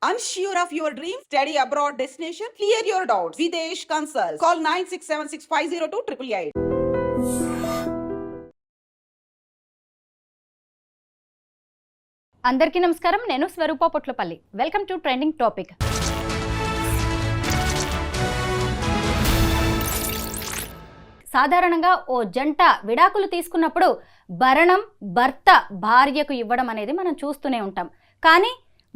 Unsure of your dream? Study abroad destination? Clear your doubts. Videsh Consult. Call 9676502888. అందరికీ నమస్కారం. నేను Swaroopa Potlapalli. Welcome to trending topic. సాధారణంగా ఓ జంట విడాకులు తీసుకున్నప్పుడు భరణం భర్త భార్యకు ఇవ్వడం అనేది మనం చూస్తూనే ఉంటాం. కానీ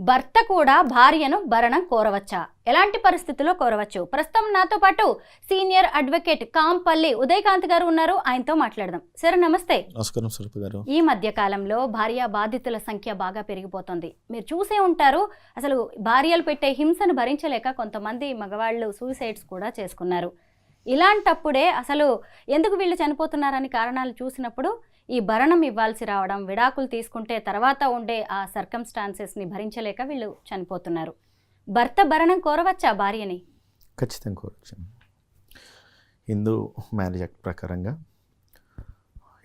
భర్త కూడా భార్యను భరణం కోరవచ్చా? ఎలాంటి పరిస్థితుల్లో కోరవచ్చు? ప్రస్తుతం నాతో పాటు సీనియర్ అడ్వకేట్ కాంపల్లి ఉదయకాంత్ గారు ఉన్నారు. ఆయనతో మాట్లాడదాం. సార్ నమస్తే. నమస్కారం స్వరూప గారు. ఈ మధ్య కాలంలో భార్య బాధితుల సంఖ్య బాగా పెరిగిపోతుంది. మీరు చూసే ఉంటారు, అసలు భార్యలు పెట్టే హింసను భరించలేక కొంతమంది మగవాళ్ళు సూసైడ్స్ కూడా చేసుకున్నారు. ఇలాంటప్పుడే అసలు ఎందుకు వీళ్ళు చనిపోతున్నారని కారణాలు చూసినప్పుడు ఈ భరణం ఇవ్వాల్సి రావడం, విడాకులు తీసుకుంటే తర్వాత ఉండే ఆ సర్కమ్స్టాన్సెస్ని భరించలేక వీళ్ళు చనిపోతున్నారు. భర్త భరణం కోరవచ్చా భార్యని? ఖచ్చితంగా కోరవచ్చు. హిందూ మ్యారేజ్ యాక్ట్ ప్రకారంగా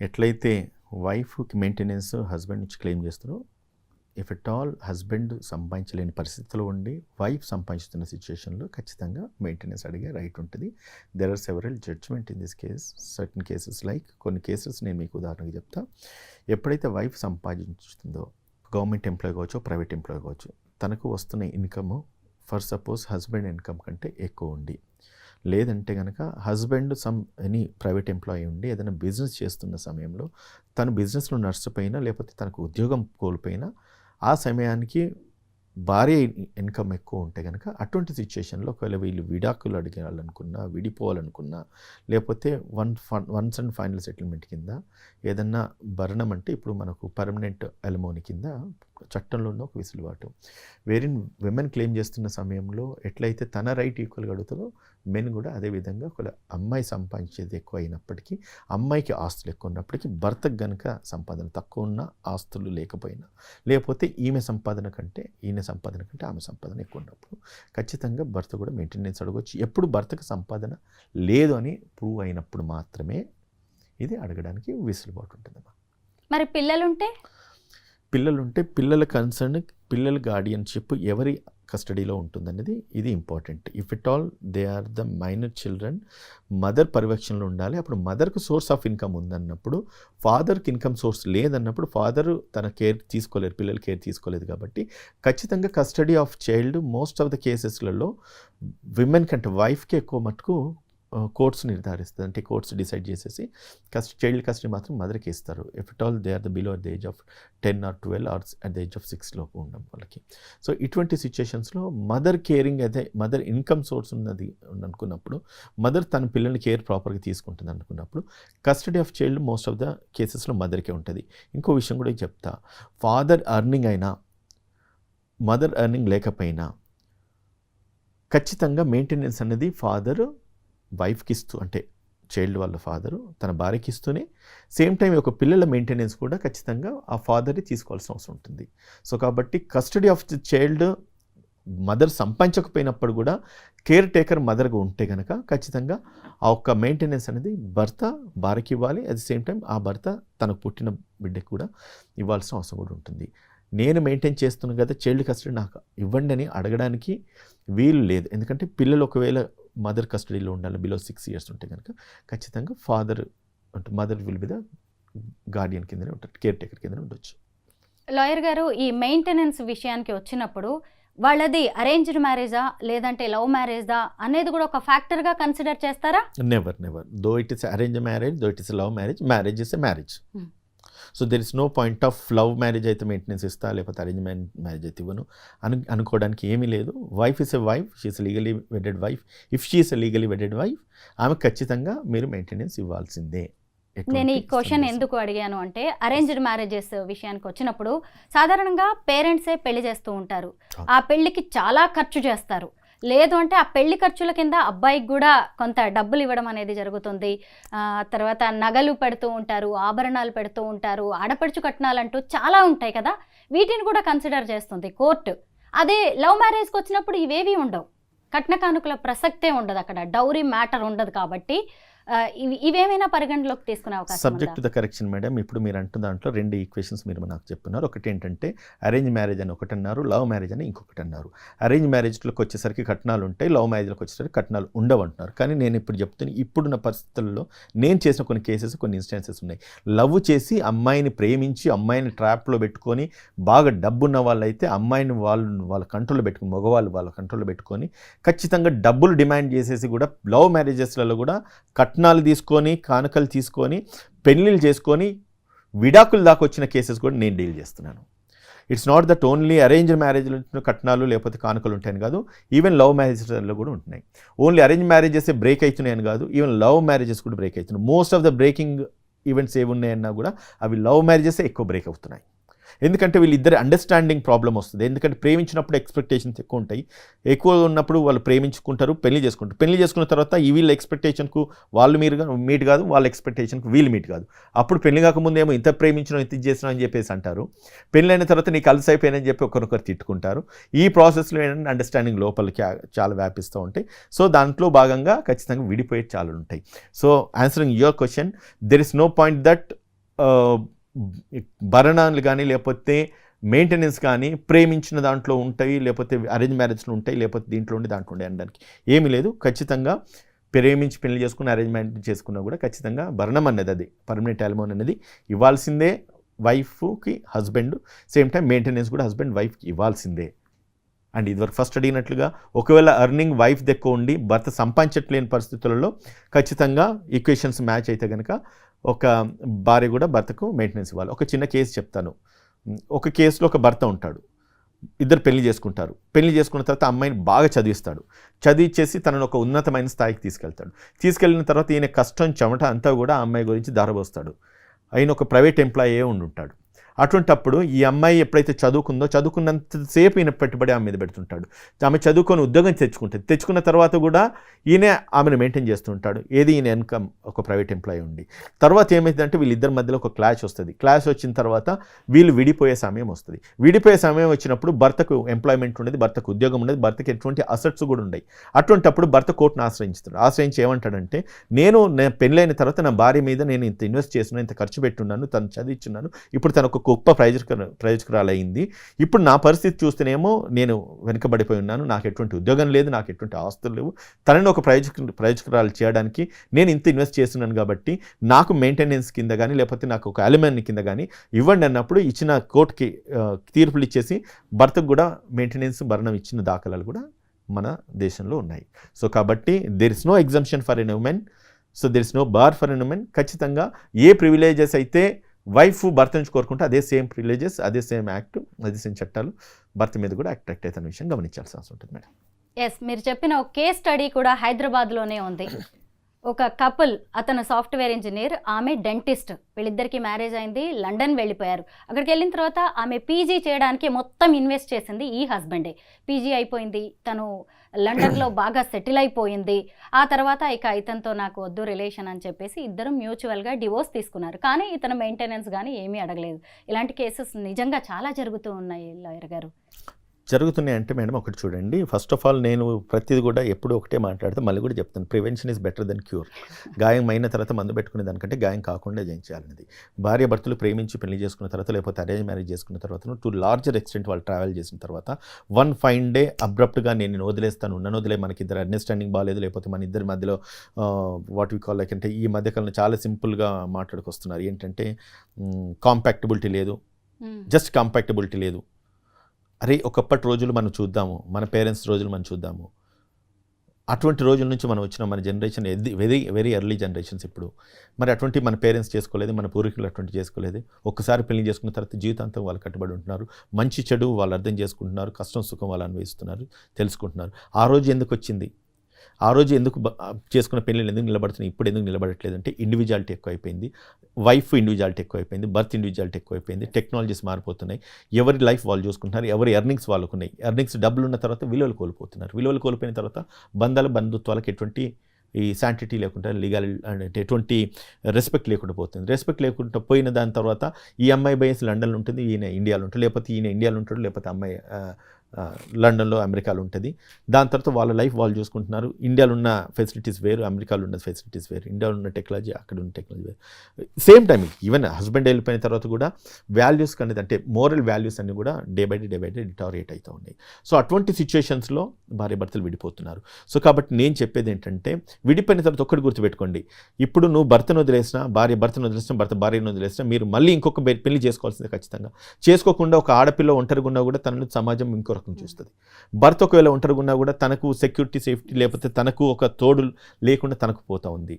ఎట్లయితే వైఫ్కి మెయింటెనెన్స్ హస్బెండ్ నుంచి క్లెయిమ్ చేస్తారో, ఇఫ్ ఎట్ ఆల్ హస్బెండ్ సంపాదించలేని పరిస్థితిలో ఉండి వైఫ్ సంపాదించుతున్న సిచ్యువేషన్లో ఖచ్చితంగా మెయింటెనెన్స్ అడిగే రైట్ ఉంటుంది. There are several judgment in this case. Certain cases like కొన్ని కేసెస్ నేను మీకు ఉదాహరణగా చెప్తా. ఎప్పుడైతే వైఫ్ సంపాదించుతుందో, గవర్నమెంట్ ఎంప్లాయ్ కావచ్చు, ప్రైవేట్ ఎంప్లాయ్ కావచ్చు, తనకు వస్తున్న income for suppose husband income కంటే ఎక్కువ ఉండి, లేదంటే కనుక హస్బెండ్ ఎనీ ప్రైవేట్ ఎంప్లాయీ ఉండి ఏదైనా బిజినెస్ చేస్తున్న సమయంలో తను బిజినెస్లో నష్టపోయినా లేకపోతే తనకు ఉద్యోగం కోల్పోయినా ఆ సమయానికి భార్య ఇన్కమ్ ఎక్కువ ఉంటే కనుక అటువంటి సిచ్యుయేషన్లో ఒకవేళ వీళ్ళు విడాకులు అడిగాలనుకున్నా, విడిపోవాలనుకున్నా, లేకపోతే వన్స్ అండ్ ఫైనల్ సెటిల్మెంట్ కింద ఏదన్నా భరణం అంటే ఇప్పుడు మనకు పర్మనెంట్ అలిమోని కింద చట్టంలో ఉన్న ఒక విసులుబాటు. వేరిన్ విమెన్ క్లెయిమ్ చేస్తున్న సమయంలో ఎట్లయితే తన రైట్ ఈక్వల్గా అడుగుతుందో మెన్ కూడా అదేవిధంగా ఒకవేళ అమ్మాయి సంపాదించేది ఎక్కువ అయినప్పటికీ, అమ్మాయికి ఆస్తులు ఎక్కువ ఉన్నప్పటికీ, భర్తకు కనుక సంపాదన తక్కువ ఉన్న, ఆస్తులు లేకపోయినా, లేకపోతే ఈమె సంపాదన కంటే ఆమె సంపాదన ఎక్కువ ఉన్నప్పుడు ఖచ్చితంగా భర్త కూడా మెయింటెనెన్స్ అడగవచ్చు. ఎప్పుడు భర్తకు సంపాదన లేదు అని ప్రూవ్ అయినప్పుడు మాత్రమే ఇది అడగడానికి వెసులుబాటు ఉంటుందమ్మా. మరి పిల్లలుంటే పిల్లల కన్సర్న్, పిల్లల గార్డియన్షిప్ ఎవరి కస్టడీలో ఉంటుందనేది ఇది important. If it all they are the minor children, mother పర్యవేక్షణలో ఉండాలి. అప్పుడు మదర్కు సోర్స్ ఆఫ్ ఇన్కమ్ ఉందన్నప్పుడు, ఫాదర్కి ఇన్కమ్ సోర్స్ లేదన్నప్పుడు ఫాదర్ తన కేర్ తీసుకోలేరు, పిల్లల కేర్ తీసుకోలేదు కాబట్టి ఖచ్చితంగా custody of child most of the కేసెస్లలో విమెన్ కంటే వైఫ్కి ఎక్కువ మటుకు కోర్ట్స్ నిర్ధారిస్తుంది. అంటే కోర్ట్స్ డిసైడ్ చేసేసి చైల్డ్ కస్టడీ మాత్రం మదర్కి ఇస్తారు. If it all they are the below at the age of 10 or 12 or at the age of 6 లోపు ఉండడం వాళ్ళకి. సో ఇటువంటి సిచ్యుయేషన్స్లో మదర్ కేరింగ్ అయితే, మదర్ ఇన్కమ్ సోర్స్ ఉన్నది అనుకున్నప్పుడు, మదర్ తన పిల్లల్ని కేర్ ప్రాపర్గా తీసుకుంటుంది అనుకున్నప్పుడు custody of child most of the కేసెస్లో మదర్కే ఉంటుంది. ఇంకో విషయం కూడా చెప్తా, ఫాదర్ ఎర్నింగ్ అయినా మదర్ ఎర్నింగ్ లేకపోయినా ఖచ్చితంగా మెయింటెనెన్స్ అనేది ఫాదర్ వైఫ్కి ఇస్తూ, అంటే చైల్డ్ వాళ్ళ ఫాదరు తన భార్యకి ఇస్తూనే సేమ్ టైం ఒక పిల్లల మెయింటెనెన్స్ కూడా ఖచ్చితంగా ఆ ఫాదర్ని తీసుకోవాల్సిన అవసరం ఉంటుంది. సో కాబట్టి custody of the child mother సంపాదించకపోయినప్పుడు కూడా కేర్ టేకర్ మదర్గా ఉంటే కనుక ఖచ్చితంగా ఆ ఒక్క మెయింటెనెన్స్ అనేది భర్త భార్యకి ఇవ్వాలి. అట్ ది సేమ్ టైం ఆ భర్త తనకు పుట్టిన బిడ్డకి కూడా ఇవ్వాల్సిన అవసరం కూడా ఉంటుంది. నేను మెయింటైన్ చేస్తున్నాను కదా, చైల్డ్ కస్టడీ నాకు ఇవ్వండి అని అడగడానికి వీలు లేదు. ఎందుకంటే పిల్లలు ఒకవేళ మదర్ కస్టడీలో ఉండాలి బిలో 6 years ఉంటే కనుక ఖచ్చితంగా ఫాదర్ అంటే mother will be the Guardian కిందనే ఉంటారు, కేర్ టేకర్ కిందనే ఉండొచ్చు. లాయర్ గారు, ఈ మెయింటెనెన్స్ విషయానికి వచ్చినప్పుడు వాళ్ళది అరేంజ్డ్ మ్యారేజా లేదంటే లవ్ మ్యారేజా అనేది కూడా ఒక ఫ్యాక్టర్గా కన్సిడర్ చేస్తారా? Never. Though it is arrange marriage, though it is love marriage, marriage is a marriage. So there is no point of love marriage అయితే మెయింటెనెన్స్ ఇస్తా, లేకపోతే అరేంజ్ మ్యారేజ్ అయితే ఇవ్వను అనుకోవడానికి ఏమీ లేదు. Wife is a wife, she is legally wedded wife. If she is a legally wedded wife, ఆమె ఖచ్చితంగా మీరు మెయింటెనెన్స్ ఇవ్వాల్సిందే. నేను ఈ క్వశ్చన్ ఎందుకు అడిగాను అంటే, అరేంజ్డ్ మ్యారేజెస్ విషయానికి వచ్చినప్పుడు సాధారణంగా పేరెంట్సే పెళ్లి చేస్తూ ఉంటారు. ఆ పెళ్లికి చాలా ఖర్చు చేస్తారు. లేదు అంటే ఆ పెళ్లి ఖర్చుల కింద అబ్బాయికి కూడా కొంత డబ్బులు ఇవ్వడం అనేది జరుగుతుంది. తర్వాత నగలు పెడుతూ ఉంటారు, ఆభరణాలు పెడుతూ ఉంటారు, ఆడపడుచు కట్నాలంటూ చాలా ఉంటాయి కదా, వీటిని కూడా కన్సిడర్ చేస్తుంది కోర్టు. అదే లవ్ మ్యారేజ్కి వచ్చినప్పుడు ఇవేవి ఉండవు, కట్న కానుకల ప్రసక్తే ఉండదు, అక్కడ డౌరీ మ్యాటర్ ఉండదు. కాబట్టి ఇవేమైనా పరిగణలోకి తీసుకునే అవకాశం subject to the correction madam. ఇప్పుడు మీరు అంటున్న దాంట్లో 2 ఈక్వేషన్స్ మీరు నాకు చెప్తున్నారు. ఒకటి ఏంటంటే అరేంజ్ మ్యారేజ్ అని ఒకటి అన్నారు, లవ్ మ్యారేజ్ అని ఇంకొకటి అన్నారు. అరేంజ్ మ్యారేజ్లోకి వచ్చేసరికి కట్నాలు ఉంటాయి, లవ్ మ్యారేజ్లోకి వచ్చేసరికి కట్నాలు ఉండవు అంటున్నారు. కానీ నేను ఇప్పుడు చెప్తున్న ఇప్పుడున్న పరిస్థితుల్లో నేను చేసిన కొన్ని కేసెస్, కొన్ని ఇన్స్టెన్సెస్ ఉన్నాయి. లవ్ చేసి అమ్మాయిని ప్రేమించి అమ్మాయిని ట్రాప్లో పెట్టుకొని బాగా డబ్బున్న వాళ్ళైతే అమ్మాయిని వాళ్ళ కంట్రోల్లో పెట్టుకుని, మగవాళ్ళు వాళ్ళ కంట్రోల్లో పెట్టుకొని ఖచ్చితంగా డబ్బులు డిమాండ్ చేసేసి కూడా లవ్ మ్యారేజెస్లలో కూడా కట్నాలు తీసుకొని, కానుకలు తీసుకొని, పెళ్ళిళ్ళు చేసుకొని విడాకులు దాకా వచ్చిన కేసెస్ కూడా నేను డీల్ చేస్తున్నాను. It's not that only arrange మ్యారేజ్లో కట్నాలు లేకపోతే కానుకలు ఉంటాయని కాదు, ఈవెన్ లవ్ మ్యారేజెస్లో కూడా ఉంటున్నాయి. ఓన్లీ అరేంజ్ మ్యారేజెస్ బ్రేక్ అవుతున్నాయని కాదు, ఈవెన్ లవ్ మ్యారేజెస్ కూడా బ్రేక్ అవుతున్నాయి. Most of the breaking events ఏవి ఉన్నాయన్నా కూడా అవి లవ్ మ్యారేజెస్ ఎక్కువ బ్రేక్ అవుతున్నాయి. ఎందుకంటే వీళ్ళిద్దరి అండర్స్టాండింగ్ ప్రాబ్లం వస్తుంది. ఎందుకంటే ప్రేమించినప్పుడు ఎక్స్పెక్టేషన్స్ ఎక్కువ ఉంటాయి, ఎక్కువ ఉన్నప్పుడు వాళ్ళు ప్రేమించుకుంటారు, పెళ్లి చేసుకుంటారు. పెళ్లి చేసుకున్న తర్వాత ఈ వీళ్ళ ఎక్స్పెక్టేషన్కు వాళ్ళు మీట్ కాదు, వాళ్ళ ఎక్స్పెక్టేషన్కు వీళ్ళు మీట్ కాదు. అప్పుడు పెళ్లి కాకముందేమో ఇంత ప్రేమించడం, ఇంత చేసినాం అని చెప్పేసి అంటారు. పెళ్ళి అయిన తర్వాత నీకు కలిసి అయిపోయినని చెప్పి ఒకరొకరు తిట్టుకుంటారు. ఈ ప్రాసెస్లో ఏంటంటే అండర్స్టాండింగ్ లోపలికి చాలా వ్యాపిస్తూ ఉంటాయి. సో దాంట్లో భాగంగా ఖచ్చితంగా విడిపోయే చాలా ఉంటాయి. So answering your question, there is no point that భరణాలు కానీ లేకపోతే మెయింటెనెన్స్ కానీ ప్రేమించిన దాంట్లో ఉంటాయి, లేకపోతే అరేంజ్ మ్యారేజ్లో ఉంటాయి, లేకపోతే దీంట్లో ఉండి దాంట్లో ఉండే అనడానికి ఏమీ లేదు. ఖచ్చితంగా ప్రేమించి పెళ్లి చేసుకుని అరేంజ్ మ్యారేజ్ చేసుకున్నా కూడా ఖచ్చితంగా భరణం అనేది, అది పర్మనెంట్ అలిమోన్ అనేది ఇవ్వాల్సిందే వైఫ్కి హస్బెండ్. సేమ్ టైం మెయింటెనెన్స్ కూడా హస్బెండ్ వైఫ్కి ఇవ్వాల్సిందే. అండ్ ఇదివరకు ఫస్ట్ అడిగినట్లుగా ఒకవేళ ఎర్నింగ్ వైఫ్ ఎక్కువ ఉండి భర్త సంపాదించట్లేని పరిస్థితులలో ఖచ్చితంగా ఈక్వేషన్స్ మ్యాచ్ అయితే కనుక ఒక భార్య కూడా భర్తకు మెయింటెనెన్స్ ఇవ్వాలి. ఒక చిన్న కేసు చెప్తాను. ఒక కేసులో ఒక భర్త ఉంటాడు, ఇద్దరు పెళ్లి చేసుకుంటారు. పెళ్లి చేసుకున్న తర్వాత అమ్మాయిని బాగా చదివిస్తాడు. చదివించేసి తనను ఒక ఉన్నతమైన స్థాయికి తీసుకెళ్ళిన తర్వాత ఈయన కష్టం చెమట అంతా కూడా ఆ అమ్మాయి గురించి ధారపోస్తాడు. ఆయన ఒక ప్రైవేట్ ఎంప్లాయీ ఉంటాడు. అటువంటప్పుడు ఈ అమ్మాయి ఎప్పుడైతే చదువుకున్నంతసేపు ఈయన పెట్టుబడి ఆమె మీద పెడుతుంటాడు. ఆమె చదువుకొని ఉద్యోగం తెచ్చుకున్న తర్వాత కూడా ఈయన ఆమెను మెయింటైన్ చేస్తుంటాడు. ఏది ఈయన ఇన్కమ్ ఒక ప్రైవేట్ ఎంప్లాయీ ఉండి. తర్వాత ఏమైందంటే వీళ్ళిద్దరి మధ్యలో ఒక క్లాష్ వస్తుంది. క్లాష్ వచ్చిన తర్వాత వీళ్ళు విడిపోయే సమయం వస్తుంది. విడిపోయే సమయం వచ్చినప్పుడు భర్తకు ఎంప్లాయ్మెంట్ ఉండేది, భర్తకు ఉద్యోగం ఉండేది, భర్తకు ఎటువంటి అసెట్స్ కూడా ఉన్నాయి. అటువంటప్పుడు భర్త కోర్టును ఆశ్రయించి ఏమంటాడంటే, నేను పెళ్ళైన తర్వాత నా భార్య మీద నేను ఇంత ఇన్వెస్ట్ చేస్తున్నాను, ఇంత ఖర్చు పెట్టున్నాను, తను చదివించున్నాను, ఇప్పుడు తను ఒక గొప్ప ప్రయోజకురాలైంది. ఇప్పుడు నా పరిస్థితి చూస్తేనేమో నేను వెనుకబడిపోయి ఉన్నాను, నాకు ఎటువంటి ఉద్యోగం లేదు, నాకు ఎటువంటి ఆస్తులు లేవు, తనని ఒక ప్రయోజకురాలు చేయడానికి నేను ఇంత ఇన్వెస్ట్ చేస్తున్నాను కాబట్టి నాకు మెయింటెనెన్స్ కింద కానీ లేకపోతే నాకు ఒక అలిమనీ కింద కానీ ఇవ్వండి అన్నప్పుడు ఇచ్చిన కోర్టుకి తీర్పులు ఇచ్చేసి భర్తకు కూడా మెయింటెనెన్స్ భరణం ఇచ్చిన దాఖలాలు కూడా మన దేశంలో ఉన్నాయి. సో కాబట్టి there is no exemption for an women, so there is no bar for an women. ఖచ్చితంగా ఏ ప్రివిలేజెస్ అయితే వైఫ్ భర్త నుంచి కోరుకుంటే అదే సేమ్ ప్రివిలేజెస్, అదే సేమ్ యాక్ట్, అదే సేమ్ చట్టాలు భర్త మీద కూడా యాక్ట్ అవుతున్న విషయం గమనించాల్సిన అవసరం ఉంటుంది మేడం. ఎస్, మీరు చెప్పిన ఒక కేస్ స్టడీ కూడా హైదరాబాద్లోనే ఉంది. ఒక కపుల్, అతను సాఫ్ట్వేర్ ఇంజనీర్, ఆమె డెంటిస్ట్. వీళ్ళిద్దరికి మ్యారేజ్ అయింది, లండన్ వెళ్ళిపోయారు. అక్కడికి వెళ్ళిన తర్వాత ఆమె పీజీ చేయడానికి మొత్తం ఇన్వెస్ట్ చేసింది ఈ హస్బెండే. పీజీ అయిపోయింది, తను లండన్లో బాగా సెటిల్ అయిపోయింది. ఆ తర్వాత ఇక ఇతనితో నాకు వద్దు రిలేషన్ అని చెప్పేసి ఇద్దరు మ్యూచువల్గా డివోర్స్ తీసుకున్నారు. కానీ ఇతను మెయింటెనెన్స్ కానీ ఏమీ అడగలేదు. ఇలాంటి కేసెస్ నిజంగా చాలా జరుగుతూ ఉన్నాయి లాయర్ గారు. జరుగుతున్నాయి అంటే మేడం ఒకటి చూడండి, ఫస్ట్ ఆఫ్ ఆల్ నేను ప్రతిది కూడా ఎప్పుడు ఒకటే మాట్లాడితే మళ్ళీ కూడా చెప్తాను, prevention is better than cure. గాయం అయిన తర్వాత మందు పెట్టుకునే దానికంటే గాయం కాకుండా చేయించాలనేది. భార్య భర్తలు ప్రేమించి పెళ్లి చేసుకున్న తర్వాత లేకపోతే అరేంజ్ మ్యారేజ్ చేసుకున్న తర్వాత టు లార్జర్ ఎక్స్టెంట్ వాళ్ళు ట్రావెల్ చేసిన తర్వాత వన్ ఫైన్ డే అబ్రప్ట్గా నేను వదిలేస్తాను, నన్ను వదిలే, మనకి ఇద్దరు అండర్స్టాండింగ్ బాగాలేదు, లేకపోతే మన ఇద్దరి మధ్యలో వాట్ వి కాల్ లైక్ అంటే ఈ మధ్యకాలంలో చాలా సింపుల్గా మాట్లాడుకొస్తున్నారు ఏంటంటే కాంపాక్టబిలిటీ లేదు, జస్ట్ కాంపాక్టబిలిటీ లేదు. అరే ఒకప్పటి రోజులు మనం చూద్దాము, మన పేరెంట్స్ రోజులు మనం చూద్దాము. అటువంటి రోజుల నుంచి మనం వచ్చిన మన generation very very early generations ఇప్పుడు. మరి అటువంటి మన పేరెంట్స్ చేసుకోలేదు, మన పూర్వీకులు అటువంటి చేసుకోలేదు. ఒక్కసారి పెళ్లి చేసుకున్న తర్వాత జీవితాంతం వాళ్ళు కట్టుబడి ఉంటున్నారు. మంచి చెడు వాళ్ళు అర్థం చేసుకుంటున్నారు, కష్టం సుఖం వాళ్ళు అన్వయిస్తున్నారు, తెలుసుకుంటున్నారు. ఆ రోజు ఎందుకు వచ్చింది, ఆ రోజు ఎందుకు చేసుకున్న పెళ్ళిళ్ళు ఎందుకు నిలబడుతున్నాయి, ఇప్పుడు ఎందుకు నిలబడట్లేదు అంటే ఇండివిజువాలిటీ ఎక్కువైపోయింది, వైఫ్ ఇండివిజువాలిటీ ఎక్కువైపోయింది, బర్త్ ఇండివిజువాలిటీ ఎక్కువైపోయింది, టెక్నాలజీస్ మారిపోతున్నాయి, ఎవరి లైఫ్ వాళ్ళు చూసుకుంటున్నారు, ఎవరి ఎర్నింగ్స్ వాళ్ళకున్నాయి. ఎర్నింగ్స్ డబ్బులు ఉన్న తర్వాత విలువలు కోల్పోతున్నారు. విలువలు కోల్పోయిన తర్వాత బంధుత్వాలకు ఎటువంటి ఈ శాంటిటీ లేకుండా, లీగల్ అంటే ఎటువంటి రెస్పెక్ట్ లేకుండా పోతుంది. రెస్పెక్ట్ లేకుండా పోయిన దాని తర్వాత ఈ అమ్మాయి బయస్ లండన్లో ఉంటుంది, ఈయన ఇండియాలో ఉంటాడు, లేకపోతే ఈయన ఇండియాలో ఉంటాడు, లేకపోతే అమ్మాయి లండన్లో అమెరికాలో ఉంటుంది. దాని తర్వాత వాళ్ళ లైఫ్ వాళ్ళు చూసుకుంటున్నారు. ఇండియాలో ఉన్న ఫెసిలిటీస్ వేరు, అమెరికాలో ఉన్న ఫెసిలిటీస్ వేరు, ఇండియాలో ఉన్న టెక్నాలజీ అక్కడ ఉన్న టెక్నాలజీ వేరు. సేమ్ టైం ఈవెన్ హస్బెండ్ వెళ్ళిపోయిన తర్వాత కూడా వాల్యూస్ అనేది అంటే మోరల్ వాల్యూస్ అన్నీ కూడా డే బై డే డిటారియేట్ అవుతూ ఉన్నాయి. సో అటువంటి సిచ్యువేషన్స్లో భార్య భర్తలు విడిపోతున్నారు. సో కాబట్టి నేను చెప్పేది ఏంటంటే విడిపోయిన తర్వాత ఒక్కటి గుర్తుపెట్టుకోండి, ఇప్పుడు నువ్వు భర్తను వదిలేసినా, భర్తను వదిలేసినా, భర్త భార్యను వదిలేసినా మీరు మళ్ళీ ఇంకొక పెళ్లి చేసుకోవాల్సిందే ఖచ్చితంగా. చేసుకోకుండా ఒక ఆడపిల్ల ఒంటరిగా ఉన్నా కూడా తనను సమాజం ఇంకో రకం చూస్తుంది. భర్త ఒకవేళ ఒంటరిగా ఉన్నా కూడా తనకు సెక్యూరిటీ సేఫ్టీ లేకపోతే తనకు ఒక తోడు లేకుండా తనకు పోతా ఉంది.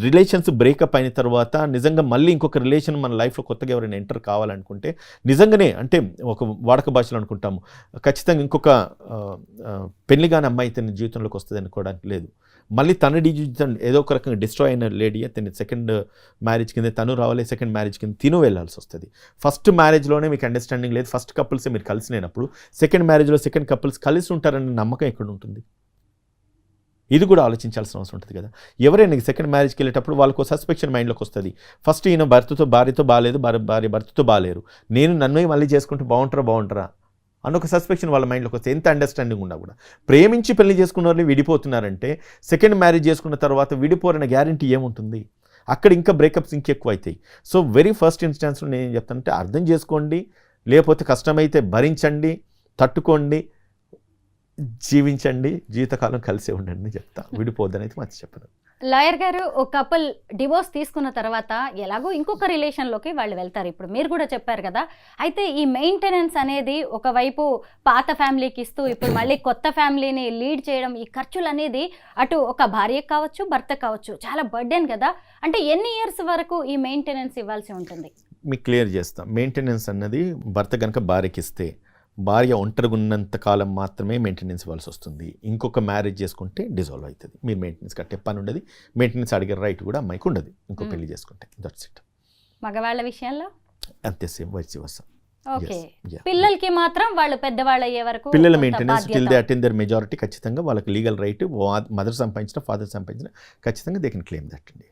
రిలేషన్స్ బ్రేకప్ అయిన తర్వాత నిజంగా మళ్ళీ ఇంకొక రిలేషన్ మన లైఫ్లో కొత్తగా ఎవరైనా ఎంటర్ కావాలనుకుంటే నిజంగానే అంటే ఒక వాడక భాషలో అనుకుంటాము ఖచ్చితంగా ఇంకొక పెళ్లి కాని అమ్మాయి తన జీవితంలోకి వస్తుంది అనుకోవడానికి లేదు. మళ్ళీ తన జీవితం ఏదో ఒక రకంగా డిస్ట్రాయ్ అయిన లేడీ తన సెకండ్ మ్యారేజ్ కింద తను రావాలి, సెకండ్ మ్యారేజ్ కింద తిను వెళ్ళాల్సి వస్తుంది. ఫస్ట్ మ్యారేజ్లోనే మీకు అండర్స్టాండింగ్ లేదు, ఫస్ట్ కపుల్సే మీరు కలిసి లేనప్పుడు సెకండ్ మ్యారేజ్లో సెకండ్ కపుల్స్ కలిసి ఉంటారన్న నమ్మకం ఎక్కడ ఉంటుంది? ఇది కూడా ఆలోచించాల్సిన అవసరం ఉంటుంది కదా. ఎవరైనా సెకండ్ మ్యారేజ్కి వెళ్ళేటప్పుడు వాళ్ళకు సస్పెక్షన్ మైండ్లోకి వస్తుంది. ఫస్ట్ ఈయన భార్యతో బాగాలేదు, భార్య భర్తతో బాగాలేరు, నన్ను మళ్ళీ చేసుకుంటే బాగుంటారా అన్న ఒక సస్పెక్షన్ వాళ్ళ మైండ్లోకి వస్తే ఎంత అండర్స్టాండింగ్ ఉన్నా కూడా ప్రేమించి పెళ్లి చేసుకున్న వాళ్ళు విడిపోతున్నారంటే సెకండ్ మ్యారేజ్ చేసుకున్న తర్వాత విడిపోరన్న గ్యారంటీ ఏముంటుంది? అక్కడ ఇంకా బ్రేకప్స్ ఇంకెక్కువ అవుతాయి. సో వెరీ ఫస్ట్ ఇన్స్టాన్స్లో నేను ఏం చెప్తానంటే అర్థం చేసుకోండి, లేకపోతే కష్టమైతే భరించండి, తట్టుకోండి, జీవించండి, జీవితకాలం కలిసే ఉండండి అని చెప్తా. విడిపోద్దని అయితే మంచి చెప్పను. లాయర్ గారు, ఒక కపుల్ డివోర్స్ తీసుకున్న తర్వాత ఎలాగో ఇంకొక రిలేషన్లోకి వాళ్ళు వెళ్తారు. ఇప్పుడు మీరు కూడా చెప్పారు కదా, అయితే ఈ మెయింటెనెన్స్ అనేది ఒకవైపు పాత ఫ్యామిలీకి ఇస్తూ ఇప్పుడు మళ్ళీ కొత్త ఫ్యామిలీని లీడ్ చేయడం, ఈ ఖర్చులు అనేది అటు ఒక భార్యకు కావచ్చు, భర్తకు కావచ్చు చాలా బర్డెన్ కదా. అంటే ఎన్ని ఇయర్స్ వరకు ఈ మెయింటెనెన్స్ ఇవ్వాల్సి ఉంటుంది? మీకు క్లియర్ చేస్తాం. మెయింటెనెన్స్ అన్నది భర్త కనుక భార్యకి ఇస్తే భార్య ఒంటరిగా ఉన్నంత కాలం మాత్రమే మెయింటెనెన్స్ ఇవ్వాల్సి వస్తుంది. ఇంకొక మ్యారేజ్ చేసుకుంటే డిజాల్వ్ అవుతుంది. మీరు మెయింటెనెన్స్ కట్టే పని ఉండదు, మెయింటెనెన్స్ అడిగే రైట్ కూడా అమ్మాయికి ఉండదు ఇంకో పెళ్లి చేసుకుంటే. That's it. మగవాళ్ళ విషయంలో అంతే, సేమ్ వైస్ వర్సా. ఓకే, పిల్లలకి మాత్రం వాళ్ళు పెద్దవాళ్ళు అయ్యే వరకు పిల్లల maintenance till they attend their majority ఖచ్చితంగా వాళ్ళకి లీగల్ రైట్, మదర్ సంపాదించిన ఫాదర్ సంపాదించిన ఖచ్చితంగా దే కెన్ క్లెయిమ్ దట్ అండి.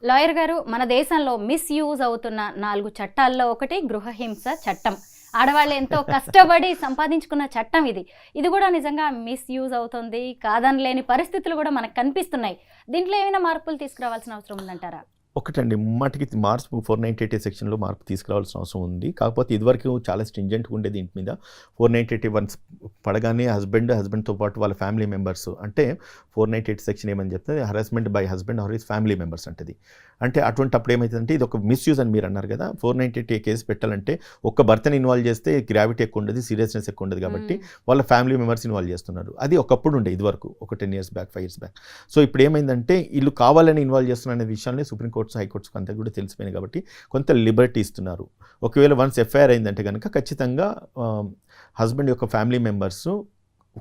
లాయర్ గారు, మన దేశంలో మిస్యూజ్ అవుతున్న 4 చట్టాల్లో ఒకటి గృహహింస చట్టం. ఆడవాళ్ళు ఎంతో కష్టపడి సంపాదించుకున్న చట్టం ఇది కూడా నిజంగా మిస్యూజ్ అవుతుంది, కాదనలేని పరిస్థితులు కూడా మనకు కనిపిస్తున్నాయి. దీంట్లో ఏమైనా మార్పులు తీసుకురావాల్సిన అవసరం ఉందంటారా? ఒకటండి, ముమ్మాటికి మార్పు 498 సెక్షన్లో మార్పు తీసుకురావాల్సిన అవసరం ఉంది. కాకపోతే ఇదివరకు చాలా స్ట్రింజెంట్గా ఉండేది దీని మీద. 498 వన్స్ పడగానే హస్బెండ్తో పాటు వాళ్ళ ఫ్యామిలీ మెంబర్స్, అంటే 498 సెక్షన్ ఏమని చెప్తుంది, harassment by husband or his family members అంటది. అంటే అటువంటి అప్పుడు ఏమవుతుందంటే ఇది ఒక మిస్యూజ్ అని మీరు అన్నారు కదా. 498 కేసు పెట్టాలంటే ఒక్క భర్తని ఇన్వాల్వ్ చేస్తే గ్రావిటీ ఎక్కువ ఉండదు, సీరియస్నెస్ ఎక్కువ ఉండదు కాబట్టి వాళ్ళ ఫ్యామిలీ మెంబర్స్ ఇన్వాల్వ్ చేస్తున్నారు. అది ఒకప్పుడు ఉండే ఇదివరకు, ఒక 10 years back, 5 years back. So ఇప్పుడు ఏమైందంటే వీళ్ళు కావాలని ఇన్వాల్వ్ చేస్తున్న అనే విషయాన్ని సుప్రీంకోర్ట్స్, హైకోర్ట్స్ అంతా కూడా తెలిసిపోయినాయి కాబట్టి కొంత లిబర్టీ ఇస్తున్నారు. ఒకవేళ వన్స్ ఎఫ్ఐఆర్ అయిందంటే కనుక ఖచ్చితంగా హస్బెండ్ యొక్క ఫ్యామిలీ మెంబర్స్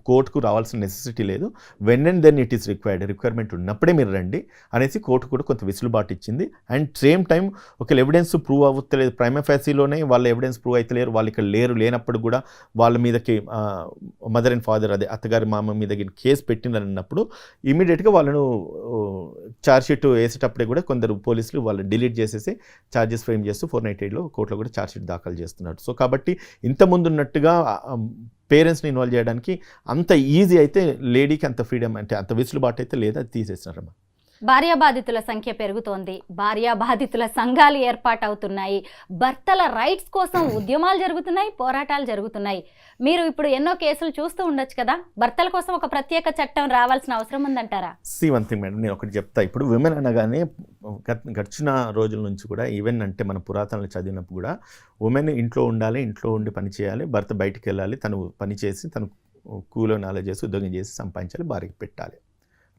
కోర్టుకు రావాల్సిన నెసెసిటీ లేదు. When and then it is requirement ఉన్నప్పుడే మీరు రండి అనేసి కోర్టు కూడా కొంత వెసులుబాటు ఇచ్చింది. అండ్ సేమ్ టైం ఒకవేళ ఎవిడెన్స్ ప్రూవ్ అవ్వలేదు, ప్రైమా ఫేసీలోనే వాళ్ళ ఎవిడెన్స్ ప్రూవ్ అయితే వాళ్ళు ఇక్కడ లేనప్పుడు కూడా వాళ్ళ మీదకి మదర్ అండ్ ఫాదర్, అదే అత్తగారి మామ మీద కేసు పెట్టినప్పుడు ఇమీడియట్గా వాళ్ళను ఛార్జ్షీట్ వేసేటప్పుడే కూడా కొందరు పోలీసులు వాళ్ళు డిలీట్ చేసేసి ఛార్జెస్ ఫ్రేమ్ చేస్తూ 498లో కోర్టులో కూడా ఛార్జ్షీట్ దాఖలు చేస్తున్నారు. సో కాబట్టి ఇంతకుముందు ఉన్నట్టుగా పేరెంట్స్ని ఇన్వాల్వ్ చేయడానికి అంత ఈజీ అయితే లేడీకి అంత ఫ్రీడమ్ అంటే అంత వెసులుబాటు అయితే లేదా, అది తీసేసినారమ్మా. భార్యాబాధితుల సంఖ్య పెరుగుతోంది, భార్యాబాధితుల సంఘాలు ఏర్పాటవుతున్నాయి, భర్తల రైట్స్ కోసం ఉద్యమాలు జరుగుతున్నాయి, పోరాటాలు జరుగుతున్నాయి. మీరు ఇప్పుడు ఎన్నో కేసులు చూస్తూ ఉండొచ్చు కదా, భర్తల కోసం ఒక ప్రత్యేక చట్టం రావాల్సిన అవసరం ఉందంటారా? వన్ థింగ్ మేడం, నేను ఒకటి చెప్తా. ఇప్పుడు విమెన్ అనగానే గడిచిన రోజుల నుంచి కూడా ఈవెన్ అంటే మన పురాతనలు చదివినప్పుడు కూడా ఉమెన్ ఇంట్లో ఉండాలి, ఇంట్లో ఉండి పని చేయాలి, భర్త బయటికి వెళ్ళాలి, తను పని చేసి తను కూలో నాలెడ్జ్ చేసి ఉద్యోగం చేసి సంపాదించాలి, భార్యకి పెట్టాలి.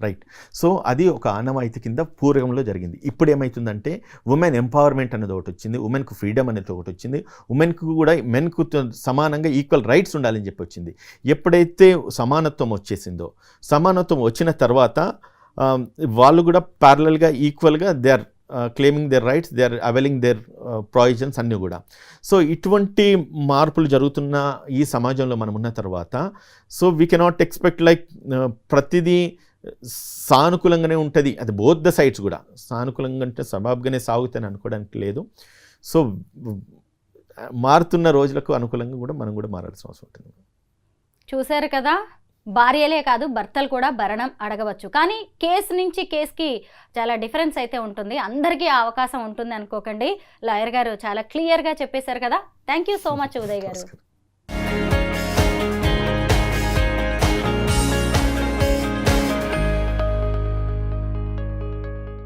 రైట్. సో అది ఒక ఆనవాయితీ కింద పూర్వంలో జరిగింది. ఇప్పుడు ఏమవుతుందంటే ఉమెన్ ఎంపవర్మెంట్ అనేది ఒకటి వచ్చింది, ఉమెన్కు ఫ్రీడమ్ అనేది ఒకటి వచ్చింది, ఉమెన్కు కూడా మెన్కు సమానంగా ఈక్వల్ రైట్స్ ఉండాలని చెప్పి వచ్చింది. ఎప్పుడైతే సమానత్వం వచ్చేసిందో, సమానత్వం వచ్చిన తర్వాత వాళ్ళు కూడా ప్యారలల్గా ఈక్వల్గా they are claiming their rights, they are availing their provisions అన్నీ కూడా. సో ఇటువంటి మార్పులు జరుగుతున్న ఈ సమాజంలో మనం ఉన్న తర్వాత so we cannot expect like ప్రతిదీ సానుకూలంగానే ఉంటుంది. అది బోత్ ద సైడ్స్ కూడా సానుకూలంగా అంటే సబాబ్గానే సాగుతాయని అనుకోవడానికి లేదు. సో మారుతున్న రోజులకు అనుకూలంగా కూడా మనం కూడా మారాల్సిన అవసరం ఉంటుంది. చూశారు కదా, భార్యలే కాదు భర్తలు కూడా భరణం అడగవచ్చు. కానీ కేసు నుంచి కేసుకి చాలా డిఫరెన్స్ అయితే ఉంటుంది. అందరికీ ఆ అవకాశం ఉంటుంది అనుకోకండి. లాయర్ గారు చాలా క్లియర్గా చెప్పేశారు కదా. Thank you so much Uday గారు. నమస్కారం.